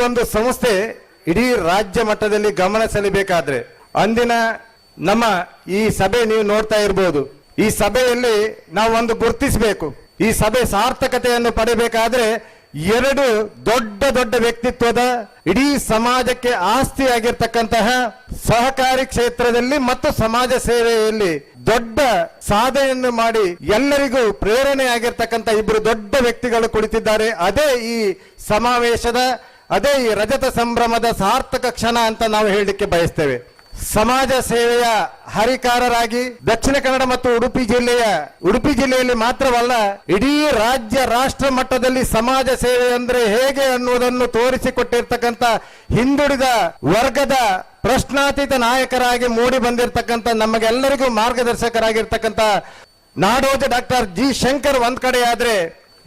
ಒಂದು ಸಂಸ್ಥೆ ಇಡೀ ರಾಜ್ಯ ಮಟ್ಟದಲ್ಲಿ ಗಮನ ಸೆಳೆಯಬೇಕಾದ್ರೆ ಅಂದಿನ ನಮ್ಮ ಈ ಸಭೆ ನೀವು ನೋಡ್ತಾ ಇರಬಹುದು. ಈ ಸಭೆಯಲ್ಲಿ ನಾವು ಒಂದು ಗುರುತಿಸಬೇಕು. ಈ ಸಭೆ ಸಾರ್ಥಕತೆಯನ್ನು ಪಡೆಯಬೇಕಾದ್ರೆ ಎರಡು ದೊಡ್ಡ ದೊಡ್ಡ ವ್ಯಕ್ತಿತ್ವದ ಇಡೀ ಸಮಾಜಕ್ಕೆ ಆಸ್ತಿಯಾಗಿರ್ತಕ್ಕಂತಹ ಸಹಕಾರಿ ಕ್ಷೇತ್ರದಲ್ಲಿ ಮತ್ತು ಸಮಾಜ ಸೇವೆಯಲ್ಲಿ ದೊಡ್ಡ ಸಾಧನೆಯನ್ನು ಮಾಡಿ ಎಲ್ಲರಿಗೂ ಪ್ರೇರಣೆ ಆಗಿರ್ತಕ್ಕಂಥ ಇಬ್ಬರು ದೊಡ್ಡ ವ್ಯಕ್ತಿಗಳು ಕುಳಿತಿದ್ದಾರೆ. ಅದೇ ಈ ಸಮಾವೇಶದ, ಅದೇ ಈ ರಜತ ಸಂಭ್ರಮದ ಸಾರ್ಥಕ ಕ್ಷಣ ಅಂತ ನಾವು ಹೇಳಲಿಕ್ಕೆ ಬಯಸ್ತೇವೆ. ಸಮಾಜ ಸೇವೆಯ ಹರಿಕಾರರಾಗಿ ದಕ್ಷಿಣ ಕನ್ನಡ ಮತ್ತು ಉಡುಪಿ ಜಿಲ್ಲೆಯಲ್ಲಿ ಮಾತ್ರವಲ್ಲ, ಇಡೀ ರಾಜ್ಯ ರಾಷ್ಟ್ರ ಮಟ್ಟದಲ್ಲಿ ಸಮಾಜ ಸೇವೆ ಅಂದ್ರೆ ಹೇಗೆ ಅನ್ನುವುದನ್ನು ತೋರಿಸಿಕೊಟ್ಟಿರ್ತಕ್ಕಂಥ ಹಿಂದುಳಿದ ವರ್ಗದ ಪ್ರಶ್ನಾತೀತ ನಾಯಕರಾಗಿ ಮೂಡಿ ಬಂದಿರತಕ್ಕಂಥ ನಮಗೆಲ್ಲರಿಗೂ ಮಾರ್ಗದರ್ಶಕರಾಗಿರ್ತಕ್ಕಂಥ ನಾಡೋಜ ಡಾಕ್ಟರ್ ಜಿ ಶಂಕರ್ ಒಂದ್ ಕಡೆ ಆದ್ರೆ,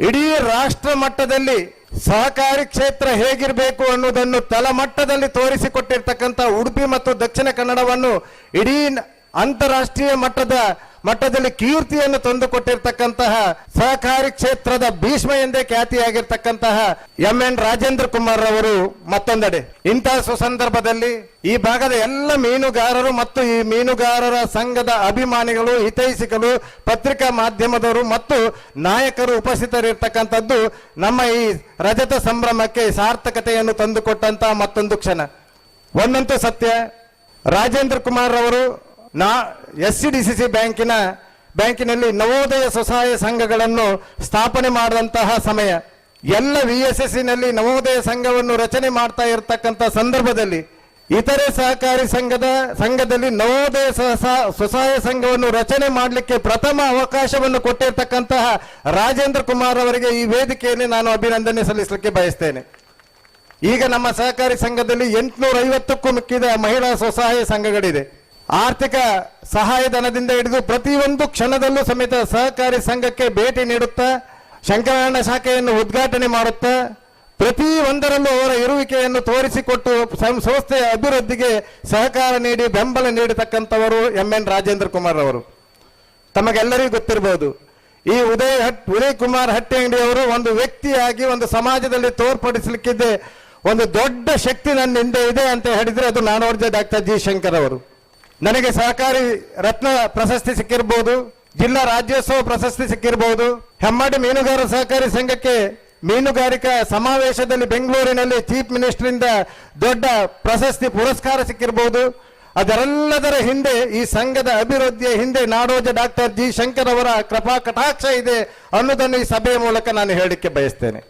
ಇಡೀ ರಾಷ್ಟ್ರ ಮಟ್ಟದಲ್ಲಿ ಸಹಕಾರಿ ಕ್ಷೇತ್ರ ಹೇಗಿರಬೇಕು ಅನ್ನೋದನ್ನು ತಳಮಟ್ಟದಲ್ಲಿ ತೋರಿಸಿಕೊಟ್ಟಿರ್ತಕ್ಕಂಥ ಉಡುಪಿ ಮತ್ತು ದಕ್ಷಿಣ ಕನ್ನಡವನ್ನು ಇಡೀ ಅಂತಾರಾಷ್ಟ್ರೀಯ ಮಟ್ಟದಲ್ಲಿ ಕೀರ್ತಿಯನ್ನು ತಂದುಕೊಟ್ಟಿರ್ತಕ್ಕಂತಹ ಸಹಕಾರಿ ಕ್ಷೇತ್ರದ ಭೀಷ್ಮ ಎಂದೇ ಖ್ಯಾತಿಯಾಗಿರ್ತಕ್ಕಂತಹ ಎಂ.ಎನ್. ರಾಜೇಂದ್ರ ಕುಮಾರ್ ಅವರು ಮತ್ತೊಂದೆಡೆ. ಇಂತಹ ಸುಸಂದರ್ಭದಲ್ಲಿ ಈ ಭಾಗದ ಎಲ್ಲ ಮೀನುಗಾರರು ಮತ್ತು ಈ ಮೀನುಗಾರರ ಸಂಘದ ಅಭಿಮಾನಿಗಳು, ಹಿತೈಷಿಗಳು, ಪತ್ರಿಕಾ ಮಾಧ್ಯಮದವರು ಮತ್ತು ನಾಯಕರು ಉಪಸ್ಥಿತರಿರ್ತಕ್ಕಂಥದ್ದು ನಮ್ಮ ಈ ರಜತ ಸಂಭ್ರಮಕ್ಕೆ ಸಾರ್ಥಕತೆಯನ್ನು ತಂದುಕೊಟ್ಟಂತಹ ಮತ್ತೊಂದು ಕ್ಷಣ. ಒಂದಂತೂ ಸತ್ಯ, ರಾಜೇಂದ್ರ ಕುಮಾರ್ ಅವರು SCDCC ಬ್ಯಾಂಕಿನಲ್ಲಿ ನವೋದಯ ಸ್ವಸಹಾಯ ಸಂಘಗಳನ್ನು ಸ್ಥಾಪನೆ ಮಾಡಿದಂತಹ ಸಮಯ, ಎಲ್ಲ VSSನಲ್ಲಿ ನವೋದಯ ಸಂಘವನ್ನು ರಚನೆ ಮಾಡ್ತಾ ಇರತಕ್ಕಂಥ ಸಂದರ್ಭದಲ್ಲಿ ಇತರೆ ಸಹಕಾರಿ ಸಂಘದಲ್ಲಿ ನವೋದಯ ಸ್ವಸಹಾಯ ಸಂಘವನ್ನು ರಚನೆ ಮಾಡಲಿಕ್ಕೆ ಪ್ರಥಮ ಅವಕಾಶವನ್ನು ಕೊಟ್ಟಿರ್ತಕ್ಕಂತಹ ರಾಜೇಂದ್ರ ಕುಮಾರ್ ಅವರಿಗೆ ಈ ವೇದಿಕೆಯಲ್ಲಿ ನಾನು ಅಭಿನಂದನೆ ಸಲ್ಲಿಸಲಿಕ್ಕೆ ಬಯಸ್ತೇನೆ. ಈಗ ನಮ್ಮ ಸಹಕಾರಿ ಸಂಘದಲ್ಲಿ 850ಕ್ಕೂ ಮಿಕ್ಕಿದ ಮಹಿಳಾ ಸ್ವಸಹಾಯ ಸಂಘಗಳಿದೆ. ಆರ್ಥಿಕ ಸಹಾಯಧನದಿಂದ ಹಿಡಿದು ಪ್ರತಿಯೊಂದು ಕ್ಷಣದಲ್ಲೂ ಸಮೇತ ಸಹಕಾರಿ ಸಂಘಕ್ಕೆ ಭೇಟಿ ನೀಡುತ್ತಾ, ಶಂಕರಣ್ಣ ಶಾಖೆಯನ್ನು ಉದ್ಘಾಟನೆ ಮಾಡುತ್ತಾ, ಪ್ರತಿ ಒಂದರಲ್ಲೂ ಅವರ ಇರುವಿಕೆಯನ್ನು ತೋರಿಸಿಕೊಟ್ಟು ಸಂಸ್ಥೆಯ ಅಭಿವೃದ್ಧಿಗೆ ಸಹಕಾರ ನೀಡಿ ಬೆಂಬಲ ನೀಡತಕ್ಕಂಥವರು ಎಂ.ಎನ್. ರಾಜೇಂದ್ರ ಕುಮಾರ್ ಅವರು. ತಮಗೆಲ್ಲರಿಗೂ ಗೊತ್ತಿರಬಹುದು, ಈ ಉದಯ್ ಕುಮಾರ್ ಹಟ್ಟಿಯಂಗಡಿ ಅವರು ಒಂದು ವ್ಯಕ್ತಿಯಾಗಿ ಒಂದು ಸಮಾಜದಲ್ಲಿ ತೋರ್ಪಡಿಸಲಿಕ್ಕಿದ್ದೆ ಒಂದು ದೊಡ್ಡ ಶಕ್ತಿ ನನ್ನ ಹಿಂದೆ ಇದೆ ಅಂತ ಹೇಳಿದ್ರೆ ಅದು ನಾಡೋಜ ಡಾಕ್ಟರ್ ಜಿ ಶಂಕರ್ ಅವರು. ನನಗೆ ಸಹಕಾರಿ ರತ್ನ ಪ್ರಶಸ್ತಿ ಸಿಕ್ಕಿರಬಹುದು, ಜಿಲ್ಲಾ ರಾಜ್ಯೋತ್ಸವ ಪ್ರಶಸ್ತಿ ಸಿಕ್ಕಿರಬಹುದು, ಹೆಮ್ಮಾಡಿ ಮೀನುಗಾರ ಸಹಕಾರಿ ಸಂಘಕ್ಕೆ ಮೀನುಗಾರಿಕಾ ಸಮಾವೇಶದಲ್ಲಿ ಬೆಂಗಳೂರಿನಲ್ಲಿ ಚೀಫ್ ಮಿನಿಸ್ಟರ್ ಇಂದ ದೊಡ್ಡ ಪ್ರಶಸ್ತಿ ಪುರಸ್ಕಾರ ಸಿಕ್ಕಿರಬಹುದು. ಅದರೆಲ್ಲದರ ಹಿಂದೆ, ಈ ಸಂಘದ ಅಭಿವೃದ್ಧಿಯ ಹಿಂದೆ ನಾಡೋಜ ಡಾಕ್ಟರ್ ಜಿ ಶಂಕರ್ ಅವರ ಕೃಪಾ ಕಟಾಕ್ಷ ಇದೆ ಅನ್ನೋದನ್ನು ಈ ಸಭೆಯ ಮೂಲಕ ನಾನು ಹೇಳಲಿಕ್ಕೆ ಬಯಸ್ತೇನೆ.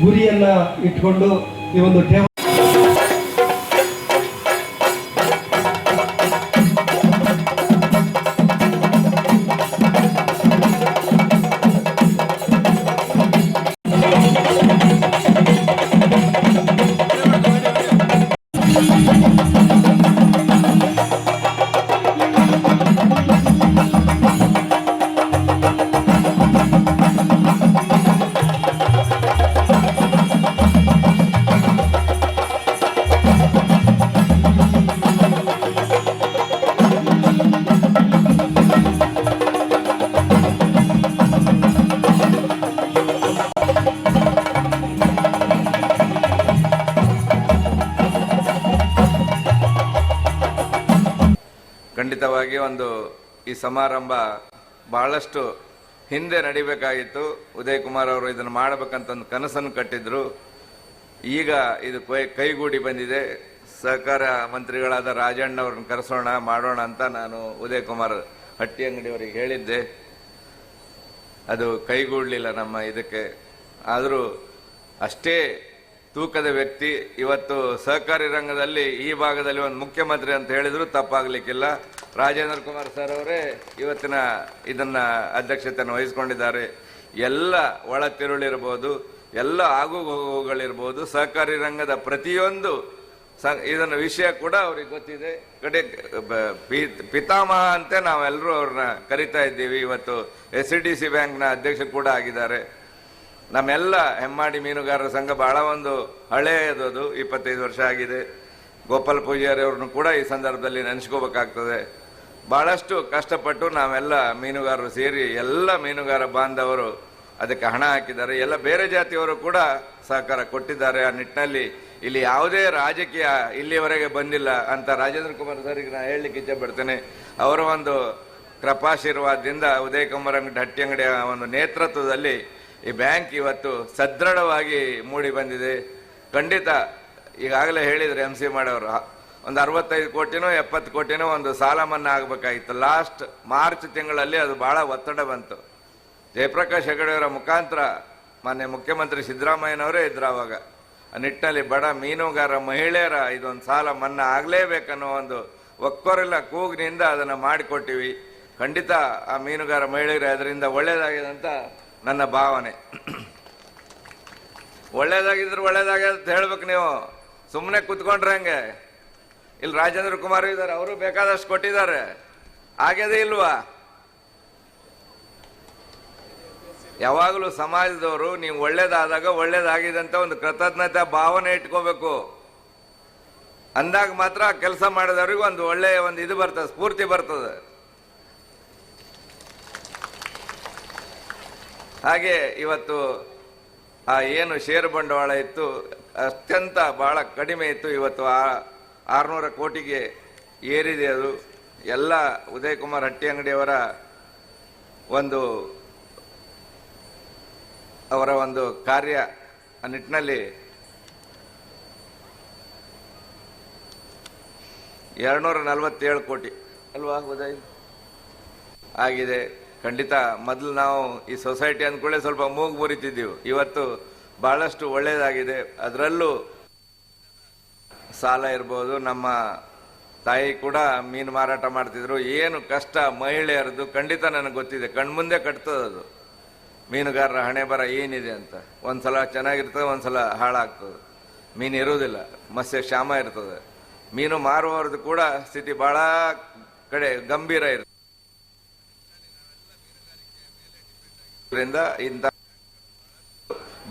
ಗುರಿಯನ್ನ ಇಟ್ಕೊಂಡು ಈ ಒಂದು ಠೇವಣಿ ಖಂಡಿತವಾಗಿ ಒಂದು ಈ ಸಮಾರಂಭ ಬಹಳಷ್ಟು ಹಿಂದೆ ನಡಿಬೇಕಾಗಿತ್ತು. ಉದಯ್ ಕುಮಾರ್ ಅವರು ಇದನ್ನು ಮಾಡಬೇಕಂತ ಒಂದು ಕನಸನ್ನು ಕಟ್ಟಿದ್ರು. ಈಗ ಇದು ಕೈಗೂಡಿ ಬಂದಿದೆ. ಸಹಕಾರ ಮಂತ್ರಿಗಳಾದ ರಾಜಣ್ಣ ಅವ್ರನ್ನ ಕರೆಸೋಣ ಮಾಡೋಣ ಅಂತ ನಾನು ಉದಯ್ ಕುಮಾರ್ ಹಟ್ಟಿಯಂಗಡಿಯವರಿಗೆ ಹೇಳಿದ್ದೆ. ಅದು ಕೈಗೂಡಲಿಲ್ಲ ನಮ್ಮ ಇದಕ್ಕೆ. ಆದರೂ ಅಷ್ಟೇ ತೂಕದ ವ್ಯಕ್ತಿ ಇವತ್ತು ಸಹಕಾರಿ ರಂಗದಲ್ಲಿ ಈ ಭಾಗದಲ್ಲಿ ಒಂದು ಮುಖ್ಯಮಂತ್ರಿ ಅಂತ ಹೇಳಿದ್ರು ತಪ್ಪಾಗ್ಲಿಕ್ಕಿಲ್ಲ. ರಾಜೇಂದ್ರ ಕುಮಾರ್ ಸರ್ ಅವರೇ ಇವತ್ತಿನ ಇದನ್ನ ಅಧ್ಯಕ್ಷತೆಯನ್ನು ವಹಿಸಿಕೊಂಡಿದ್ದಾರೆ. ಎಲ್ಲ ಒಳ ತಿರುಳಿರ್ಬೋದು, ಎಲ್ಲ ಆಗುಗಳಿರ್ಬೋದು, ಸಹಕಾರಿ ರಂಗದ ಪ್ರತಿಯೊಂದು ಇದನ್ನ ವಿಷಯ ಕೂಡ ಅವ್ರಿಗೆ ಗೊತ್ತಿದೆ. ಕಡೆ ಪಿತಾಮಹ ಅಂತ ನಾವೆಲ್ಲರೂ ಅವ್ರನ್ನ ಕರಿತಾ ಇದ್ದೀವಿ. ಇವತ್ತು SCDC ಬ್ಯಾಂಕ್ನ ಅಧ್ಯಕ್ಷರು ಕೂಡ ಆಗಿದ್ದಾರೆ. ನಮ್ಮೆಲ್ಲ ಹೆಮ್ಮಾಡಿ ಮೀನುಗಾರರ ಸಂಘ ಬಹಳ ಒಂದು ಹಳೆಯದು, 25 ವರ್ಷ ಆಗಿದೆ. ಗೋಪಾಲ್ ಪೂಜಾರಿ ಅವ್ರನ್ನು ಕೂಡ ಈ ಸಂದರ್ಭದಲ್ಲಿ ನೆನೆಸ್ಕೋಬೇಕಾಗ್ತದೆ. ಬಹಳಷ್ಟು ಕಷ್ಟಪಟ್ಟು ನಾವೆಲ್ಲ ಮೀನುಗಾರರು ಸೇರಿ ಎಲ್ಲ ಮೀನುಗಾರ ಬಾಂಧವರು ಅದಕ್ಕೆ ಹಣ ಹಾಕಿದ್ದಾರೆ. ಎಲ್ಲ ಬೇರೆ ಜಾತಿಯವರು ಕೂಡ ಸಹಕಾರ ಕೊಟ್ಟಿದ್ದಾರೆ. ಆ ನಿಟ್ಟಿನಲ್ಲಿ ಇಲ್ಲಿ ಯಾವುದೇ ರಾಜಕೀಯ ಇಲ್ಲಿಯವರೆಗೆ ಬಂದಿಲ್ಲ ಅಂತ ರಾಜೇಂದ್ರ ಕುಮಾರ್ ಸರ್ಗೆ ನಾನು ಹೇಳಲಿಕ್ಕೆ ಇಚ್ಛೆ ಪಡ್ತೇನೆ. ಅವರ ಒಂದು ಕೃಪಾಶೀರ್ವಾದದಿಂದ ಉದಯ್ ಕುಮಾರ್ ಹಟ್ಟಿಯಂಗಡಿಯ ಒಂದು ನೇತೃತ್ವದಲ್ಲಿ ಈ ಬ್ಯಾಂಕ್ ಇವತ್ತು ಸದೃಢವಾಗಿ ಮೂಡಿ ಬಂದಿದೆ. ಖಂಡಿತ ಈಗಾಗಲೇ ಹೇಳಿದರೆ MC ಮಾಡೋರು ಒಂದು 65 ಕೋಟಿನೋ 70 ಕೋಟಿನೋ ಒಂದು ಸಾಲ ಮನ್ನಾ ಆಗಬೇಕಾಗಿತ್ತು. ಲಾಸ್ಟ್ ಮಾರ್ಚ್ ತಿಂಗಳಲ್ಲಿ ಅದು ಬಹಳ ಒತ್ತಡ ಬಂತು. ಜಯಪ್ರಕಾಶ್ ಹೆಗಡೆಯವರ ಮುಖಾಂತರ ಮಾನ್ಯ ಮುಖ್ಯಮಂತ್ರಿ ಸಿದ್ದರಾಮಯ್ಯನವರೇ ಇದ್ರು ಆವಾಗ. ಆ ನಿಟ್ಟಿನಲ್ಲಿ ಬಡ ಮೀನುಗಾರ ಮಹಿಳೆಯರ ಇದೊಂದು ಸಾಲ ಮನ್ನಾ ಆಗಲೇಬೇಕನ್ನೋ ಒಂದು ಒಕ್ಕೊರೆಲ್ಲ ಕೂಗಿನಿಂದ ಅದನ್ನು ಮಾಡಿಕೊಟ್ಟಿವಿ. ಖಂಡಿತ ಆ ಮೀನುಗಾರ ಮಹಿಳೆಯರು ಅದರಿಂದ ಒಳ್ಳೇದಾಗಿದೆ ಅಂತ ನನ್ನ ಭಾವನೆ. ಒಳ್ಳೇದಾಗಿದ್ರೆ ಒಳ್ಳೇದಾಗಿದೆ ಅಂತ ಹೇಳ್ಬೇಕು. ನೀವು ಸುಮ್ಮನೆ ಕೂತ್ಕೊಂಡ್ರೆ ಹಂಗೆ. ಇಲ್ಲಿ ರಾಜೇಂದ್ರ ಕುಮಾರ್ ಇದ್ದಾರೆ, ಅವರು ಬೇಕಾದಷ್ಟು ಕೊಟ್ಟಿದ್ದಾರೆ. ಆಗ್ಯದೇ ಇಲ್ವಾ? ಯಾವಾಗಲೂ ಸಮಾಜದವರು ನೀವು ಒಳ್ಳೇದಾದಾಗ ಒಳ್ಳೇದಾಗಿದೆ ಅಂತ ಒಂದು ಕೃತಜ್ಞತೆ ಭಾವನೆ ಇಟ್ಕೋಬೇಕು. ಅಂದಾಗ ಮಾತ್ರ ಕೆಲಸ ಮಾಡಿದವ್ರಿಗೆ ಒಂದು ಒಳ್ಳೆಯ ಒಂದು ಇದು ಬರ್ತದೆ, ಸ್ಫೂರ್ತಿ ಬರ್ತದೆ. ಹಾಗೆ ಇವತ್ತು ಆ ಏನು ಷೇರು ಬಂಡವಾಳ ಇತ್ತು ಅತ್ಯಂತ ಬಹಳ ಕಡಿಮೆ ಇತ್ತು. ಇವತ್ತು 600 ಕೋಟಿಗೆ ಏರಿದೆ. ಅದು ಎಲ್ಲ ಉದಯ್ ಕುಮಾರ್ ಹಟ್ಟಿಯಂಗಡಿಯವರ ಅವರ ಒಂದು ಕಾರ್ಯ ನಿಟ್ಟಿನಲ್ಲಿ 247 ಕೋಟಿ ಅಲ್ವಾ ಉದಯ್ ಆಗಿದೆ. ಖಂಡಿತ ಮೊದಲು ನಾವು ಈ ಸೊಸೈಟಿ ಅಂದ್ಕೊಳ್ಳೆ ಸ್ವಲ್ಪ ಮೂಗು ಮುರಿತಿದ್ದೀವಿ. ಇವತ್ತು ಬಹಳಷ್ಟು ಒಳ್ಳೆಯದಾಗಿದೆ. ಅದರಲ್ಲೂ ಸಾಲ ಇರ್ಬೋದು. ನಮ್ಮ ತಾಯಿ ಕೂಡ ಮೀನು ಮಾರಾಟ ಮಾಡ್ತಿದ್ರು. ಏನು ಕಷ್ಟ ಮಹಿಳೆಯರದು ಖಂಡಿತ ನನಗೆ ಗೊತ್ತಿದೆ. ಕಣ್ಮುಂದೆ ಕಟ್ತದದು ಮೀನುಗಾರರ ಹಣೆ ಬರ ಏನಿದೆ ಅಂತ. ಒಂದ್ಸಲ ಚೆನ್ನಾಗಿರ್ತದೆ, ಒಂದ್ಸಲ ಹಾಳಾಗ್ತದೆ. ಮೀನು ಇರುವುದಿಲ್ಲ, ಮತ್ಸ್ಯ ಕ್ಷಾಮ ಇರ್ತದೆ. ಮೀನು ಮಾರುವವ್ರದ್ದು ಕೂಡ ಸ್ಥಿತಿ ಬಹಳ ಕಡೆ ಗಂಭೀರ ಇರ್ತದೆ. ಇಂಥ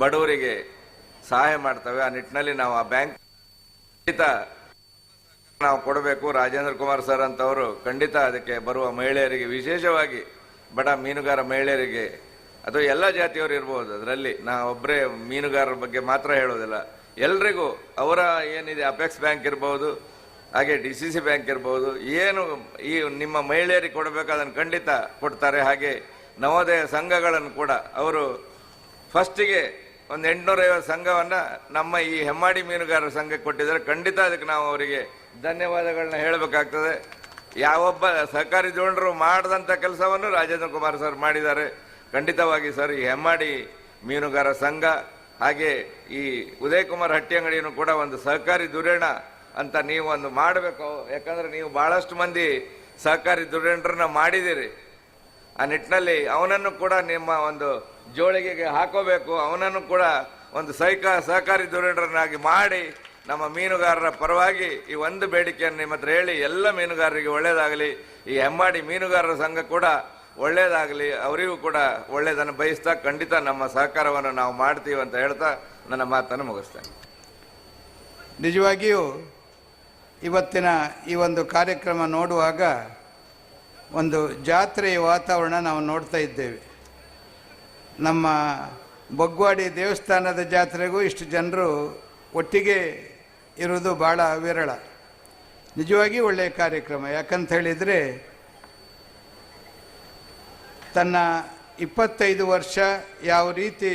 ಬಡವರಿಗೆ ಸಹಾಯ ಮಾಡ್ತವೆ. ಆ ನಿಟ್ಟಿನಲ್ಲಿ ನಾವು ಆ ಬ್ಯಾಂಕ್ ಖಂಡಿತ ನಾವು ಕೊಡಬೇಕು. ರಾಜೇಂದ್ರ ಕುಮಾರ್ ಸರ್ ಅಂತವರು ಖಂಡಿತ ಅದಕ್ಕೆ ಬರುವ ಮಹಿಳೆಯರಿಗೆ, ವಿಶೇಷವಾಗಿ ಬಡ ಮೀನುಗಾರ ಮಹಿಳೆಯರಿಗೆ, ಅದು ಎಲ್ಲ ಜಾತಿಯವರು ಇರ್ಬೋದು. ಅದರಲ್ಲಿ ನಾವು ಒಬ್ಬರೇ ಮೀನುಗಾರರ ಬಗ್ಗೆ ಮಾತ್ರ ಹೇಳೋದಿಲ್ಲ. ಎಲ್ರಿಗೂ ಅವರ ಏನಿದೆ ಅಪೆಕ್ಸ್ ಬ್ಯಾಂಕ್ ಇರ್ಬೋದು, ಹಾಗೆ DCC ಬ್ಯಾಂಕ್ ಇರ್ಬೋದು, ಏನು ಈ ನಿಮ್ಮ ಮಹಿಳೆಯರಿಗೆ ಕೊಡಬೇಕು ಅದನ್ನು ಖಂಡಿತ ಕೊಡ್ತಾರೆ. ಹಾಗೆ ನವೋದಯ ಸಂಘಗಳನ್ನು ಕೂಡ ಅವರು ಫಸ್ಟಿಗೆ ಒಂದು 850 ಸಂಘವನ್ನು ನಮ್ಮ ಈ ಹೆಮ್ಮಾಡಿ ಮೀನುಗಾರರ ಸಂಘಕ್ಕೆ ಕೊಟ್ಟಿದ್ದಾರೆ. ಖಂಡಿತ ಅದಕ್ಕೆ ನಾವು ಅವರಿಗೆ ಧನ್ಯವಾದಗಳನ್ನ ಹೇಳಬೇಕಾಗ್ತದೆ. ಯಾವೊಬ್ಬ ಸಹಕಾರಿ ಜೋಡರು ಮಾಡದಂಥ ಕೆಲಸವನ್ನು ರಾಜೇಂದ್ರ ಕುಮಾರ್ ಸರ್ ಮಾಡಿದ್ದಾರೆ. ಖಂಡಿತವಾಗಿ ಸರ್ ಈ ಹೆಮ್ಮಾಡಿ ಮೀನುಗಾರ ಸಂಘ ಹಾಗೆ ಈ ಉದಯ್ ಕುಮಾರ್ ಹಟ್ಟಿಯಂಗಡಿಯನ್ನು ಕೂಡ ಒಂದು ಸಹಕಾರಿ ಧುರೀಣ ಅಂತ ನೀವು ಒಂದು ಮಾಡಬೇಕು. ಯಾಕಂದ್ರೆ ನೀವು ಬಹಳಷ್ಟು ಮಂದಿ ಸಹಕಾರಿ ಧುರೀಣರನ್ನ ಮಾಡಿದ್ದೀರಿ. ಆ ನಿಟ್ಟಿನಲ್ಲಿ ಅವನನ್ನು ಕೂಡ ನಿಮ್ಮ ಒಂದು ಜೋಳಿಗೆಗೆ ಹಾಕೋಬೇಕು. ಅವನನ್ನು ಕೂಡ ಒಂದು ಸಹಕಾರಿ ಧುರೀಣರನ್ನಾಗಿ ಮಾಡಿ ನಮ್ಮ ಮೀನುಗಾರರ ಪರವಾಗಿ ಈ ಒಂದು ಬೇಡಿಕೆಯನ್ನು ನಿಮ್ಮ ಹತ್ರ ಹೇಳಿ ಎಲ್ಲ ಮೀನುಗಾರರಿಗೆ ಒಳ್ಳೇದಾಗಲಿ. ಈ ಹೆಮ್ಮಾಡಿ ಮೀನುಗಾರರ ಸಂಘ ಕೂಡ ಒಳ್ಳೇದಾಗಲಿ, ಅವರಿಗೂ ಕೂಡ ಒಳ್ಳೇದನ್ನು ಬಯಸ್ತಾ ಖಂಡಿತ ನಮ್ಮ ಸಹಕಾರವನ್ನು ನಾವು ಮಾಡ್ತೀವಿ ಅಂತ ಹೇಳ್ತಾ ನನ್ನ ಮಾತನ್ನು ಮುಗಿಸ್ತೇನೆ. ನಿಜವಾಗಿಯೂ ಇವತ್ತಿನ ಈ ಒಂದು ಕಾರ್ಯಕ್ರಮ ನೋಡುವಾಗ ಒಂದು ಜಾತ್ರೆಯ ವಾತಾವರಣ ನಾವು ನೋಡ್ತಾ ಇದ್ದೇವೆ. ನಮ್ಮ ಬೊಗ್ವಾಡಿ ದೇವಸ್ಥಾನದ ಜಾತ್ರೆಗೂ ಇಷ್ಟು ಜನರು ಒಟ್ಟಿಗೆ ಇರುವುದು ಭಾಳ ವಿರಳ. ನಿಜವಾಗಿ ಒಳ್ಳೆಯ ಕಾರ್ಯಕ್ರಮ. ಯಾಕಂತ ಹೇಳಿದರೆ ತನ್ನ 25 ವರ್ಷ ಯಾವ ರೀತಿ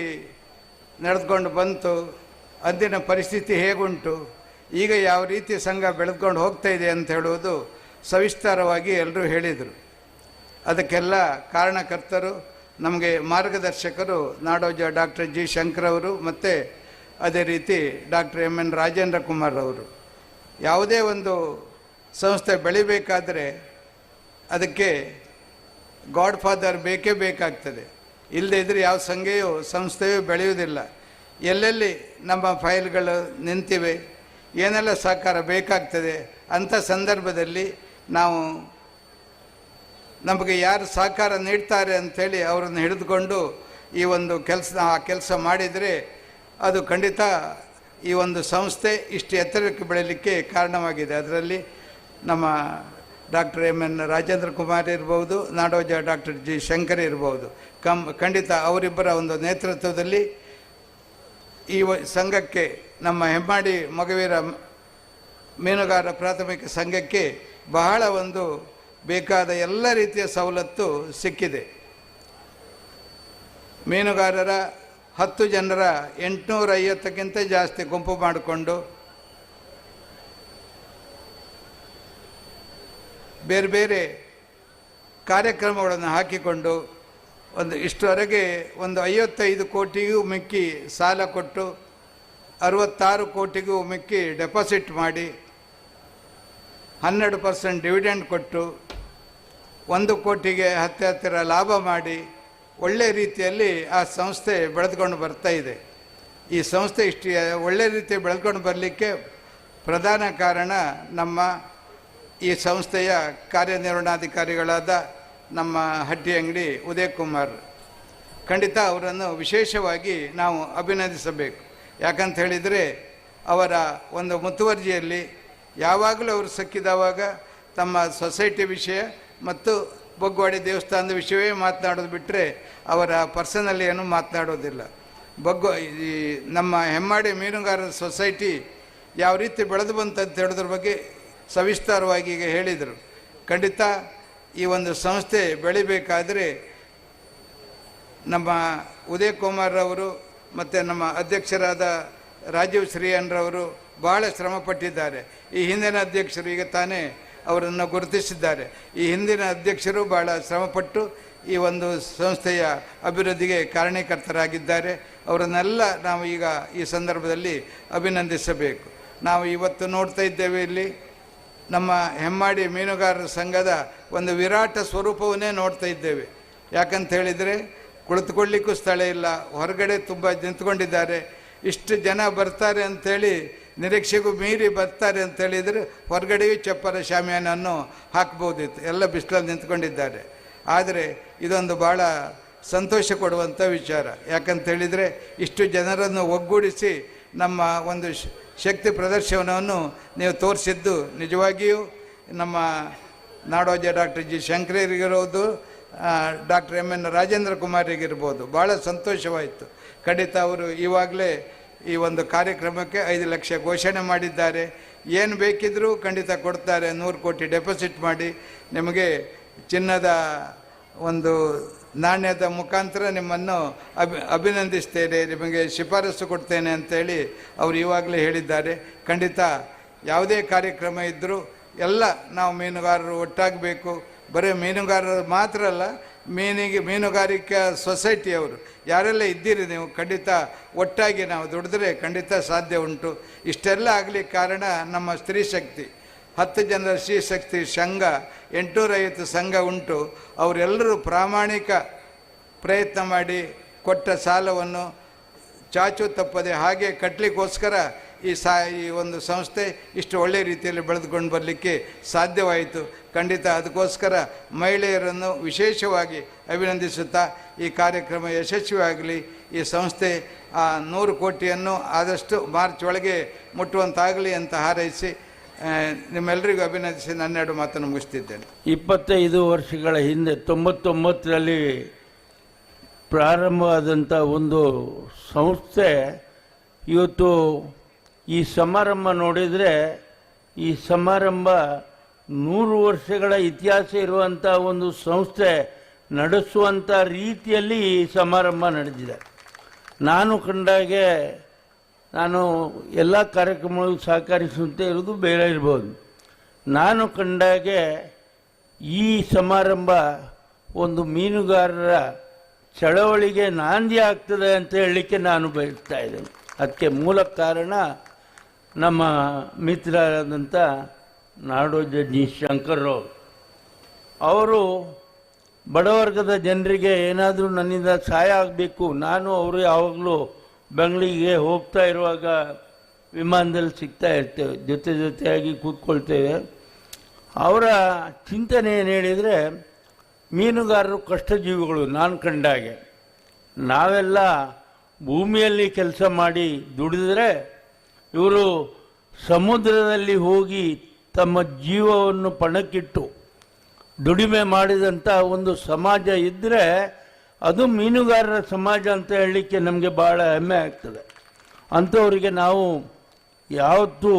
ನಡೆದುಕೊಂಡು ಬಂತು, ಅಂದಿನ ಪರಿಸ್ಥಿತಿ ಹೇಗುಂಟು, ಈಗ ಯಾವ ರೀತಿ ಸಂಘ ಬೆಳೆದುಕೊಂಡು ಹೋಗ್ತಾ ಇದೆ ಅಂತ ಹೇಳುವುದು ಸವಿಸ್ತಾರವಾಗಿ ಎಲ್ಲರೂ ಹೇಳಿದರು. ಅದಕ್ಕೆಲ್ಲ ಕಾರಣಕರ್ತರು, ನಮಗೆ ಮಾರ್ಗದರ್ಶಕರು ನಾಡೋಜ ಡಾಕ್ಟರ್ ಜಿ ಶಂಕರ್ ಅವರು ಮತ್ತು ಅದೇ ರೀತಿ ಡಾಕ್ಟರ್ MN ರಾಜೇಂದ್ರ ಕುಮಾರ್ ಅವರು. ಯಾವುದೇ ಒಂದು ಸಂಸ್ಥೆ ಬೆಳಿಬೇಕಾದರೆ ಅದಕ್ಕೆ ಗಾಡ್ ಫಾದರ್ ಬೇಕೇ ಬೇಕಾಗ್ತದೆ. ಇಲ್ಲದೇ ಇದ್ದರೆ ಯಾವ ಸಂಸ್ಥೆಯೂ ಬೆಳೆಯುವುದಿಲ್ಲ. ಎಲ್ಲೆಲ್ಲಿ ನಮ್ಮ ಫೈಲ್ಗಳು ನಿಂತಿವೆ, ಏನೆಲ್ಲ ಸಹಕಾರ ಬೇಕಾಗ್ತದೆ ಅಂಥ ಸಂದರ್ಭದಲ್ಲಿ ನಾವು ನಮಗೆ ಯಾರು ಸಹಕಾರ ನೀಡ್ತಾರೆ ಅಂಥೇಳಿ ಅವರನ್ನು ಹಿಡಿದುಕೊಂಡು ಈ ಒಂದು ಕೆಲಸ ಮಾಡಿದರೆ ಅದು ಖಂಡಿತ ಈ ಒಂದು ಸಂಸ್ಥೆ ಇಷ್ಟು ಎತ್ತರಕ್ಕೆ ಬೆಳೀಲಿಕ್ಕೆ ಕಾರಣವಾಗಿದೆ. ಅದರಲ್ಲಿ ನಮ್ಮ ಡಾಕ್ಟರ್ MN ರಾಜೇಂದ್ರ ಕುಮಾರ್ ಇರ್ಬೋದು, ನಾಡೋಜ ಡಾಕ್ಟರ್ ಜಿ ಶಂಕರ್ ಇರ್ಬೋದು. ಖಂಡಿತ ಅವರಿಬ್ಬರ ಒಂದು ನೇತೃತ್ವದಲ್ಲಿ ಈ ಸಂಘಕ್ಕೆ, ನಮ್ಮ ಹೆಮ್ಮಾಡಿ ಮೊಗವೀರ ಮೀನುಗಾರ ಪ್ರಾಥಮಿಕ ಸಂಘಕ್ಕೆ ಬಹಳ ಒಂದು ಬೇಕಾದ ಎಲ್ಲ ರೀತಿಯ ಸವಲತ್ತು ಸಿಕ್ಕಿದೆ. ಮೀನುಗಾರರ 10 ಜನರ 850ಕ್ಕಿಂತ ಜಾಸ್ತಿ ಗುಂಪು ಮಾಡಿಕೊಂಡು ಬೇರೆ ಬೇರೆ ಕಾರ್ಯಕ್ರಮಗಳನ್ನು ಹಾಕಿಕೊಂಡು ಇಷ್ಟವರೆಗೆ ಒಂದು 55 ಕೋಟಿಗೂ ಮಿಕ್ಕಿ ಸಾಲ ಕೊಟ್ಟು 66 ಕೋಟಿಗೂ ಮಿಕ್ಕಿ ಡೆಪಾಸಿಟ್ ಮಾಡಿ 12% ಡಿವಿಡೆಂಡ್ ಕೊಟ್ಟು 1 ಕೋಟಿಗೆ ಹತ್ತಿರ ಲಾಭ ಮಾಡಿ ಒಳ್ಳೆ ರೀತಿಯಲ್ಲಿ ಆ ಸಂಸ್ಥೆ ಬೆಳೆದುಕೊಂಡು ಬರ್ತಾ ಇದೆ. ಈ ಸಂಸ್ಥೆ ಇಷ್ಟು ಒಳ್ಳೆ ರೀತಿ ಬೆಳೆದುಕೊಂಡು ಬರಲಿಕ್ಕೆ ಪ್ರಧಾನ ಕಾರಣ ನಮ್ಮ ಈ ಸಂಸ್ಥೆಯ ಕಾರ್ಯನಿರ್ವಹಣಾಧಿಕಾರಿಗಳಾದ ನಮ್ಮ ಹಟ್ಟಿಯಂಗಡಿ ಉದಯ್ ಕುಮಾರ್. ಖಂಡಿತ ಅವರನ್ನು ವಿಶೇಷವಾಗಿ ನಾವು ಅಭಿನಂದಿಸಬೇಕು. ಯಾಕಂತ ಹೇಳಿದರೆ ಅವರ ಒಂದು ಮುತುವರ್ಜಿಯಲ್ಲಿ ಯಾವಾಗಲೂ ಅವರು ಸಿಕ್ಕಿದವಾಗ ತಮ್ಮ ಸೊಸೈಟಿ ವಿಷಯ ಮತ್ತು ಬೊಗ್ವಾಡಿ ದೇವಸ್ಥಾನದ ವಿಷಯವೇ ಮಾತನಾಡೋದು ಬಿಟ್ಟರೆ ಅವರ ಪರ್ಸನಲ್ ಏನು ಮಾತನಾಡೋದಿಲ್ಲ. ಈ ನಮ್ಮ ಹೆಮ್ಮಾಡಿ ಮೀನುಗಾರರ ಸೊಸೈಟಿ ಯಾವ ರೀತಿ ಬೆಳೆದು ಬಂತಂತ ಹೇಳೋದ್ರ ಬಗ್ಗೆ ಸವಿಸ್ತಾರವಾಗಿ ಈಗ ಹೇಳಿದರು. ಖಂಡಿತ ಈ ಒಂದು ಸಂಸ್ಥೆ ಬೆಳಿಬೇಕಾದರೆ ನಮ್ಮ ಉದಯ್ ಕುಮಾರ್ ಅವರು ಮತ್ತು ನಮ್ಮ ಅಧ್ಯಕ್ಷರಾದ ರಾಜೀವ್ ಶ್ರೀಯನ್ರವರು ಭಾಳ ಶ್ರಮಪಟ್ಟಿದ್ದಾರೆ. ಈ ಹಿಂದಿನ ಅಧ್ಯಕ್ಷರು ಈಗ ತಾನೇ ಅವರನ್ನು ಗುರುತಿಸಿದ್ದಾರೆ. ಈ ಹಿಂದಿನ ಅಧ್ಯಕ್ಷರು ಭಾಳ ಶ್ರಮಪಟ್ಟು ಈ ಒಂದು ಸಂಸ್ಥೆಯ ಅಭಿವೃದ್ಧಿಗೆ ಕಾರಣೀಕರ್ತರಾಗಿದ್ದಾರೆ. ಅವರನ್ನೆಲ್ಲ ನಾವು ಈಗ ಈ ಸಂದರ್ಭದಲ್ಲಿ ಅಭಿನಂದಿಸಬೇಕು. ನಾವು ಇವತ್ತು ನೋಡ್ತಾ ಇದ್ದೇವೆ, ಇಲ್ಲಿ ನಮ್ಮ ಹೆಮ್ಮಾಡಿ ಮೀನುಗಾರರ ಸಂಘದ ಒಂದು ವಿರಾಟ ಸ್ವರೂಪವನ್ನೇ ನೋಡ್ತಾ ಇದ್ದೇವೆ. ಯಾಕಂತ ಹೇಳಿದರೆ ಕುಳಿತುಕೊಳ್ಳಿಕ್ಕೂ ಸ್ಥಳ ಇಲ್ಲ, ಹೊರಗಡೆ ತುಂಬ ನಿಂತ್ಕೊಂಡಿದ್ದಾರೆ. ಇಷ್ಟು ಜನ ಬರ್ತಾರೆ ಅಂಥೇಳಿ ನಿರೀಕ್ಷೆಗೂ ಮೀರಿ ಬರ್ತಾರೆ ಅಂತೇಳಿದರೆ ಹೊರಗಡೆಯೂ ಚಪ್ಪರ ಶಾಮಿಯಾನನ್ನು ಹಾಕ್ಬೋದಿತ್ತು. ಎಲ್ಲ ಬಿಸಿಲಲ್ಲಿ ನಿಂತ್ಕೊಂಡಿದ್ದಾರೆ. ಆದರೆ ಇದೊಂದು ಭಾಳ ಸಂತೋಷ ಕೊಡುವಂಥ ವಿಚಾರ. ಯಾಕಂತೇಳಿದರೆ ಇಷ್ಟು ಜನರನ್ನು ಒಗ್ಗೂಡಿಸಿ ನಮ್ಮ ಒಂದು ಶಕ್ತಿ ಪ್ರದರ್ಶನವನ್ನು ನೀವು ತೋರಿಸಿದ್ದು ನಿಜವಾಗಿಯೂ ನಮ್ಮ ನಾಡೋಜ ಡಾಕ್ಟರ್ ಜಿ ಶಂಕರರಿಗಿರೋದು, ಡಾಕ್ಟರ್ MN ರಾಜೇಂದ್ರ ಕುಮಾರಿಗಿರ್ಬೋದು, ಭಾಳ ಸಂತೋಷವಾಯಿತು. ಖಂಡಿತ ಅವರು ಇವಾಗಲೇ ಈ ಒಂದು ಕಾರ್ಯಕ್ರಮಕ್ಕೆ 5 ಲಕ್ಷ ಘೋಷಣೆ ಮಾಡಿದ್ದಾರೆ. ಏನು ಬೇಕಿದ್ರೂ ಖಂಡಿತ ಕೊಡ್ತಾರೆ. 100 ಕೋಟಿ ಡೆಪಾಸಿಟ್ ಮಾಡಿ ನಿಮಗೆ ಚಿನ್ನದ ಒಂದು ನಾಣ್ಯದ ಮುಖಾಂತರ ನಿಮ್ಮನ್ನು ಅಭಿನಂದಿಸ್ತೇನೆ, ನಿಮಗೆ ಶಿಫಾರಸು ಕೊಡ್ತೇನೆ ಅಂತೇಳಿ ಅವರು ಇವಾಗಲೇ ಹೇಳಿದ್ದಾರೆ. ಖಂಡಿತ ಯಾವುದೇ ಕಾರ್ಯಕ್ರಮ ಇದ್ದರೂ ಎಲ್ಲ ನಾವು ಮೀನುಗಾರರು ಒಟ್ಟಾಗಬೇಕು. ಬರೀ ಮೀನುಗಾರರು ಮಾತ್ರ ಅಲ್ಲ, ಮೀನುಗಾರಿಕಾ ಸೊಸೈಟಿಯವರು ಯಾರೆಲ್ಲ ಇದ್ದೀರಿ ನೀವು, ಖಂಡಿತ ಒಟ್ಟಾಗಿ ನಾವು ದುಡಿದ್ರೆ ಖಂಡಿತ ಸಾಧ್ಯ ಉಂಟು. ಇಷ್ಟೆಲ್ಲ ಆಗಲಿಕ್ಕೆ ಕಾರಣ ನಮ್ಮ ಸ್ತ್ರೀ ಶಕ್ತಿ. 10 ಜನರ ಸ್ತ್ರೀ ಶಕ್ತಿ ಸಂಘ, 850 ಸಂಘ ಉಂಟು. ಅವರೆಲ್ಲರೂ ಪ್ರಾಮಾಣಿಕ ಪ್ರಯತ್ನ ಮಾಡಿ ಕೊಟ್ಟ ಸಾಲವನ್ನು ಚಾಚು ತಪ್ಪದೆ ಹಾಗೆ ಕಟ್ಟಲಿಕ್ಕೋಸ್ಕರ ಈ ಒಂದು ಸಂಸ್ಥೆ ಇಷ್ಟು ಒಳ್ಳೆಯ ರೀತಿಯಲ್ಲಿ ಬೆಳೆದುಕೊಂಡು ಬರಲಿಕ್ಕೆ ಸಾಧ್ಯವಾಯಿತು. ಖಂಡಿತ ಅದಕ್ಕೋಸ್ಕರ ಮಹಿಳೆಯರನ್ನು ವಿಶೇಷವಾಗಿ ಅಭಿನಂದಿಸುತ್ತಾ ಈ ಕಾರ್ಯಕ್ರಮ ಯಶಸ್ವಿಯಾಗಲಿ. ಈ ಸಂಸ್ಥೆ 100 ಕೋಟಿಯನ್ನು ಆದಷ್ಟು ಮಾರ್ಚ್ ಒಳಗೆ ಮುಟ್ಟುವಂತಾಗಲಿ ಅಂತ ಹಾರೈಸಿ ನಿಮ್ಮೆಲ್ಲರಿಗೂ ಅಭಿನಂದಿಸಿ ನನ್ನೆರಡು ಮಾತನ್ನು ಮುಗಿಸ್ತಿದ್ದೇನೆ. 25 ವರ್ಷಗಳ ಹಿಂದೆ 99ರಲ್ಲಿ ಪ್ರಾರಂಭವಾದಂಥ ಒಂದು ಸಂಸ್ಥೆ ಇವತ್ತು ಈ ಸಮಾರಂಭ ನೋಡಿದರೆ ಈ ಸಮಾರಂಭ 100 ವರ್ಷಗಳ ಇತಿಹಾಸ ಇರುವಂಥ ಒಂದು ಸಂಸ್ಥೆ ನಡೆಸುವಂಥ ರೀತಿಯಲ್ಲಿ ಈ ಸಮಾರಂಭ ನಡೆದಿದೆ. ನಾನು ಕಂಡಾಗೆ ನಾನು ಎಲ್ಲ ಕಾರ್ಯಕ್ರಮಗಳಿಗೂ ಸಹಕರಿಸುವಂತೆ ಇರೋದು ಬೇರೆ ಇರ್ಬೋದು. ನಾನು ಕಂಡಾಗೆ ಈ ಸಮಾರಂಭ ಒಂದು ಮೀನುಗಾರರ ಚಳವಳಿಗೆ ನಾಂದಿ ಆಗ್ತದೆ ಅಂತ ಹೇಳಲಿಕ್ಕೆ ನಾನು ಬಯಸ್ತಾ ಇದ್ದೇನೆ. ಅದಕ್ಕೆ ಮೂಲ ಕಾರಣ ನಮ್ಮ ಮಿತ್ರರಾದಂಥ ನಾಡೋಜ ಜಿ ಶಂಕರ್ರವರು. ಅವರು ಬಡವರ್ಗದ ಜನರಿಗೆ ಏನಾದರೂ ನನ್ನಿಂದ ಸಹಾಯ ಆಗಬೇಕು. ನಾನು ಅವರು ಯಾವಾಗಲೂ ಬೆಂಗಳೂರಿಗೆ ಹೋಗ್ತಾ ಇರುವಾಗ ವಿಮಾನದಲ್ಲಿ ಸಿಗ್ತಾ ಇರ್ತೇವೆ, ಜೊತೆಯಾಗಿ ಕೂತ್ಕೊಳ್ತೇವೆ. ಅವರ ಚಿಂತನೆ ಏನು ಹೇಳಿದರೆ, ಮೀನುಗಾರರು ಕಷ್ಟಜೀವಿಗಳು. ನಾನು ಕಂಡಾಗೆ ನಾವೆಲ್ಲ ಭೂಮಿಯಲ್ಲಿ ಕೆಲಸ ಮಾಡಿ ದುಡಿದರೆ ಇವರು ಸಮುದ್ರದಲ್ಲಿ ಹೋಗಿ ತಮ್ಮ ಜೀವವನ್ನು ಪಣಕ್ಕಿಟ್ಟು ದುಡಿಮೆ ಮಾಡಿದಂಥ ಒಂದು ಸಮಾಜ ಇದ್ದರೆ ಅದು ಮೀನುಗಾರರ ಸಮಾಜ ಅಂತ ಹೇಳಲಿಕ್ಕೆ ನಮಗೆ ಭಾಳ ಹೆಮ್ಮೆ ಆಗ್ತದೆ. ಅಂಥವರಿಗೆ ನಾವು ಯಾವತ್ತೂ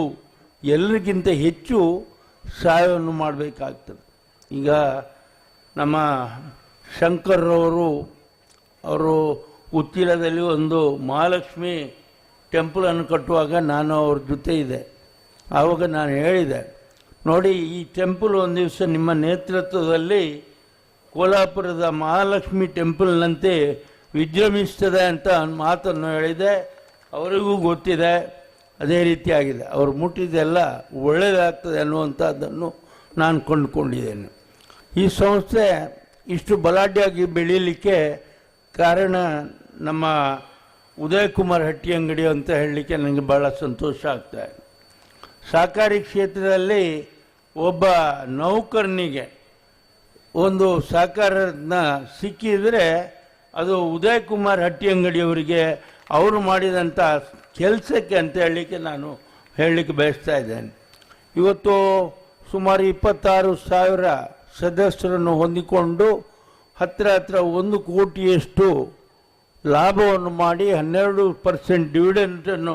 ಎಲ್ಲರಿಗಿಂತ ಹೆಚ್ಚು ಸಹಾಯವನ್ನು ಮಾಡಬೇಕಾಗ್ತದೆ. ಈಗ ನಮ್ಮ ಶಂಕರ್ರವರು ಅವರು ಉಚ್ಚಿಲದಲ್ಲಿ ಒಂದು ಮಹಾಲಕ್ಷ್ಮಿ ಟೆಂಪಲನ್ನು ಕಟ್ಟುವಾಗ ನಾನು ಅವ್ರ ಜೊತೆ ಇದೆ. ಆವಾಗ ನಾನು ಹೇಳಿದೆ, ನೋಡಿ ಈ ಟೆಂಪಲ್ ಒಂದು ದಿವಸ ನಿಮ್ಮ ನೇತೃತ್ವದಲ್ಲಿ ಕೋಲಾಪುರದ ಮಹಾಲಕ್ಷ್ಮಿ ಟೆಂಪಲ್ನಂತೆ ವಿಜೃಂಭಿಸ್ತದೆ ಅಂತ ಮಾತನ್ನು ಹೇಳಿದೆ. ಅವರಿಗೂ ಗೊತ್ತಿದೆ, ಅದೇ ರೀತಿಯಾಗಿದೆ. ಅವರು ಮುಟ್ಟಿದ್ದೆಲ್ಲ ಒಳ್ಳೆಯದಾಗ್ತದೆ ಅನ್ನುವಂಥದ್ದನ್ನು ನಾನು ಕೊಂಡುಕೊಂಡಿದ್ದೇನೆ. ಈ ಸಂಸ್ಥೆ ಇಷ್ಟು ಬಲಾಢ್ಯವಾಗಿ ಬೆಳೀಲಿಕ್ಕೆ ಕಾರಣ ನಮ್ಮ ಉದಯ್ ಕುಮಾರ್ ಹಟ್ಟಿಯಂಗಡಿ ಅಂತ ಹೇಳಲಿಕ್ಕೆ ನನಗೆ ಭಾಳ ಸಂತೋಷ ಆಗ್ತಾಯಿದೆ. ಸಹಕಾರಿ ಕ್ಷೇತ್ರದಲ್ಲಿ ಒಬ್ಬ ನೌಕರನಿಗೆ ಒಂದು ಸಹಕಾರನ ಸಿಕ್ಕಿದರೆ ಅದು ಉದಯ್ ಕುಮಾರ್ ಹಟ್ಟಿಯಂಗಡಿಯವರಿಗೆ ಅವರು ಮಾಡಿದಂಥ ಕೆಲಸಕ್ಕೆ ಅಂತ ಹೇಳಲಿಕ್ಕೆ ನಾನು ಹೇಳಲಿಕ್ಕೆ ಬಯಸ್ತಾ ಇದ್ದೇನೆ. ಇವತ್ತು ಸುಮಾರು 26,000 ಸದಸ್ಯರನ್ನು ಹೊಂದಿಕೊಂಡು ಹತ್ತಿರ 1 ಕೋಟಿಯಷ್ಟು ಲಾಭವನ್ನು ಮಾಡಿ 12% ಡಿವಿಡೆಂಟನ್ನು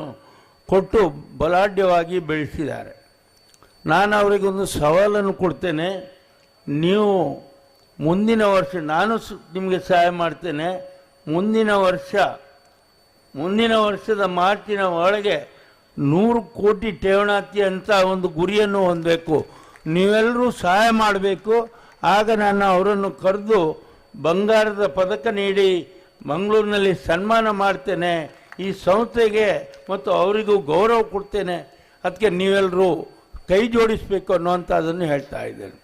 ಕೊಟ್ಟು ಬಲಾಢ್ಯವಾಗಿ ಬೆಳೆಸಿದ್ದಾರೆ. ನಾನು ಅವರಿಗೊಂದು ಸವಾಲನ್ನು ಕೊಡ್ತೇನೆ. ನೀವು ಮುಂದಿನ ವರ್ಷ ನಾನು ನಿಮಗೆ ಸಹಾಯ ಮಾಡ್ತೇನೆ. ಮುಂದಿನ ವರ್ಷದ ಮಾರ್ಚಿನ ಒಳಗೆ 100 ಕೋಟಿ ಠೇವಣಾತಿ ಅಂತ ಒಂದು ಗುರಿಯನ್ನು ಹೊಂದಬೇಕು. ನೀವೆಲ್ಲರೂ ಸಹಾಯ ಮಾಡಬೇಕು. ಆಗ ನಾನು ಅವರನ್ನು ಕರೆದು ಬಂಗಾರದ ಪದಕ ನೀಡಿ ಮಂಗಳೂರಿನಲ್ಲಿ ಸನ್ಮಾನ ಮಾಡ್ತೇನೆ. ಈ ಸಂಸ್ಥೆಗೆ ಮತ್ತು ಅವರಿಗೂ ಗೌರವ ಕೊಡ್ತೇನೆ. ಅದಕ್ಕೆ ನೀವೆಲ್ಲರೂ ಕೈ ಜೋಡಿಸಬೇಕು ಅನ್ನುವಂಥದ್ದನ್ನು ಹೇಳ್ತಾ ಇದ್ದೇನೆ.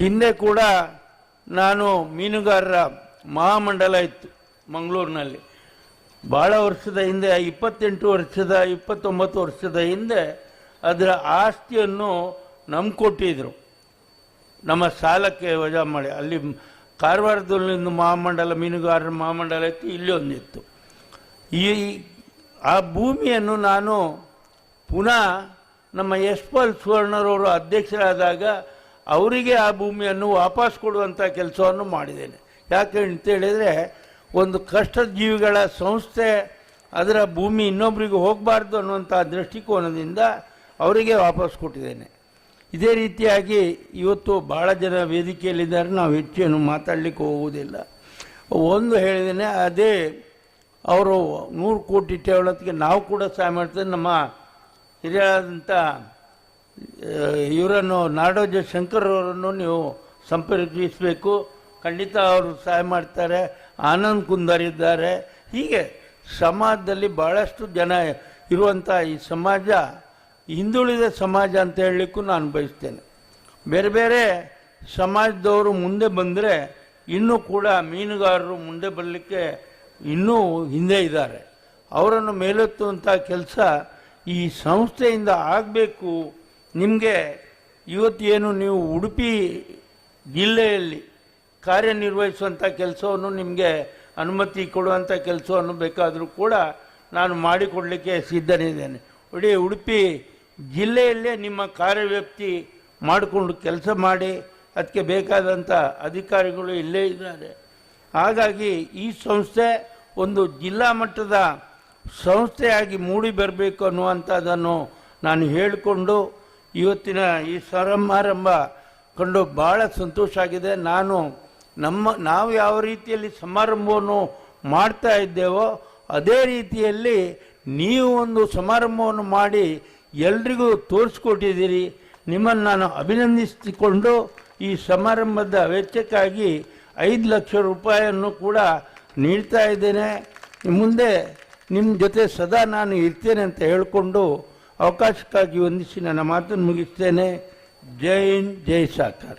ಹಿಂದೆ ಕೂಡ ನಾನು ಮೀನುಗಾರರ ಮಹಾಮಂಡಲ ಇತ್ತು ಮಂಗಳೂರಿನಲ್ಲಿ. ಭಾಳ ವರ್ಷದ ಹಿಂದೆ 29 ವರ್ಷದ ಹಿಂದೆ ಅದರ ಆಸ್ತಿಯನ್ನು ನಮ್ಗೆ ಕೊಟ್ಟಿದ್ರು. ನಮ್ಮ ಸಾಲಕ್ಕೆ ವಜಾ ಮಾಡಿ ಅಲ್ಲಿ ಕಾರವಾರದಲ್ಲಿಂದು ಮಹಾಮಂಡಲ ಮೀನುಗಾರರ ಮಹಾಮಂಡಲ ಇತ್ತು, ಇಲ್ಲಿ ಒಂದಿತ್ತು. ಆ ಭೂಮಿಯನ್ನು ನಾನು ಪುನಃ ನಮ್ಮ ಯಶ್ಪಾಲ್ ಸುವರ್ಣರವರು ಅಧ್ಯಕ್ಷರಾದಾಗ ಅವರಿಗೆ ಆ ಭೂಮಿಯನ್ನು ವಾಪಸ್ ಕೊಡುವಂಥ ಕೆಲಸವನ್ನು ಮಾಡಿದ್ದೇನೆ. ಯಾಕೆ ಅಂತ ಹೇಳಿದರೆ, ಒಂದು ಕಷ್ಟ ಜೀವಿಗಳ ಸಂಸ್ಥೆ ಅದರ ಭೂಮಿ ಇನ್ನೊಬ್ಬರಿಗೆ ಹೋಗಬಾರ್ದು ಅನ್ನುವಂಥ ದೃಷ್ಟಿಕೋನದಿಂದ ಅವರಿಗೆ ವಾಪಸ್ ಕೊಟ್ಟಿದ್ದೇನೆ. ಇದೇ ರೀತಿಯಾಗಿ ಇವತ್ತು ಭಾಳ ಜನ ವೇದಿಕೆಯಲ್ಲಿದ್ದಾರೆ. ನಾವು ಹೆಚ್ಚೇನು ಮಾತಾಡಲಿಕ್ಕೆ ಹೋಗುವುದಿಲ್ಲ. ಒಂದು ಹೇಳಿದ್ದೇನೆ, ಅದೇ ಅವರು 100 ಕೋಟಿ ಠೇವಣತಿಗೆ ನಾವು ಕೂಡ ಸಹಾಯ ಮಾಡ್ತೇವೆ. ನಮ್ಮ ಹಿರಿಯರಾದಂಥ ಇವರನ್ನು ನಾಡೋಜ ಶಂಕರ್ ಅವರನ್ನು ನೀವು ಸಂಪರ್ಕಿಸಬೇಕು. ಖಂಡಿತ ಅವರು ಸಹಾಯ ಮಾಡ್ತಾರೆ. ಆನಂದ್ ಕುಂದರ್ ಇದ್ದಾರೆ. ಹೀಗೆ ಸಮಾಜದಲ್ಲಿ ಭಾಳಷ್ಟು ಜನ ಇರುವಂಥ ಈ ಸಮಾಜ ಹಿಂದುಳಿದ ಸಮಾಜ ಅಂತ ಹೇಳಲಿಕ್ಕೂ ನಾನು ಬಯಸ್ತೇನೆ. ಬೇರೆ ಬೇರೆ ಸಮಾಜದವರು ಮುಂದೆ ಬಂದರೆ ಇನ್ನೂ ಕೂಡ ಮೀನುಗಾರರು ಮುಂದೆ ಬರಲಿಕ್ಕೆ ಇನ್ನೂ ಹಿಂದೆ ಇದ್ದಾರೆ. ಅವರನ್ನು ಮೇಲೆತ್ತುವಂಥ ಕೆಲಸ ಈ ಸಂಸ್ಥೆಯಿಂದ ಆಗಬೇಕು. ನಿಮಗೆ ಇವತ್ತೇನು ನೀವು ಉಡುಪಿ ಜಿಲ್ಲೆಯಲ್ಲಿ ಕಾರ್ಯನಿರ್ವಹಿಸುವಂಥ ಕೆಲಸವನ್ನು ನಿಮಗೆ ಅನುಮತಿ ಕೊಡುವಂಥ ಕೆಲಸವನ್ನು ಬೇಕಾದರೂ ಕೂಡ ನಾನು ಮಾಡಿಕೊಡಲಿಕ್ಕೆ ಸಿದ್ಧನಿದ್ದೇನೆ. ಇಡೀ ಉಡುಪಿ ಜಿಲ್ಲೆಯಲ್ಲೇ ನಿಮ್ಮ ಕಾರ್ಯವ್ಯಾಪ್ತಿ ಮಾಡಿಕೊಂಡು ಕೆಲಸ ಮಾಡಿ, ಅದಕ್ಕೆ ಬೇಕಾದಂಥ ಅಧಿಕಾರಿಗಳು ಇಲ್ಲೇ ಇದ್ದಾರೆ. ಹಾಗಾಗಿ ಈ ಸಂಸ್ಥೆ ಒಂದು ಜಿಲ್ಲಾ ಮಟ್ಟದ ಸಂಸ್ಥೆಯಾಗಿ ಮೂಡಿ ಬರಬೇಕು ಅನ್ನುವಂಥದ್ದನ್ನು ನಾನು ಹೇಳಿಕೊಂಡು ಇವತ್ತಿನ ಈ ಸಮಾರಂಭ ಕಂಡು ಭಾಳ ಸಂತೋಷ ಆಗಿದೆ. ನಾವು ಯಾವ ರೀತಿಯಲ್ಲಿ ಸಮಾರಂಭವನ್ನು ಮಾಡ್ತಾ ಇದ್ದೇವೋ ಅದೇ ರೀತಿಯಲ್ಲಿ ನೀವು ಒಂದು ಸಮಾರಂಭವನ್ನು ಮಾಡಿ ಎಲ್ರಿಗೂ ತೋರಿಸ್ಕೊಟ್ಟಿದ್ದೀರಿ. ನಿಮ್ಮನ್ನು ನಾನು ಅಭಿನಂದಿಸಿಕೊಂಡು ಈ ಸಮಾರಂಭದ ವೆಚ್ಚಕ್ಕಾಗಿ 5 ಲಕ್ಷ ರೂಪಾಯಿಯನ್ನು ಕೂಡ ನೀಡ್ತಾ ಇದ್ದೇನೆ. ಮುಂದೆ ನಿಮ್ಮ ಜೊತೆ ಸದಾ ನಾನು ಇರ್ತೇನೆ ಅಂತ ಹೇಳಿಕೊಂಡು ಅವಕಾಶಕ್ಕಾಗಿ ವಂದಿಸಿ ನನ್ನ ಮಾತನ್ನು ಮುಗಿಸ್ತೇನೆ. ಜೈ ಹಿಂದ್, ಜೈ ಸಾಕಾರ.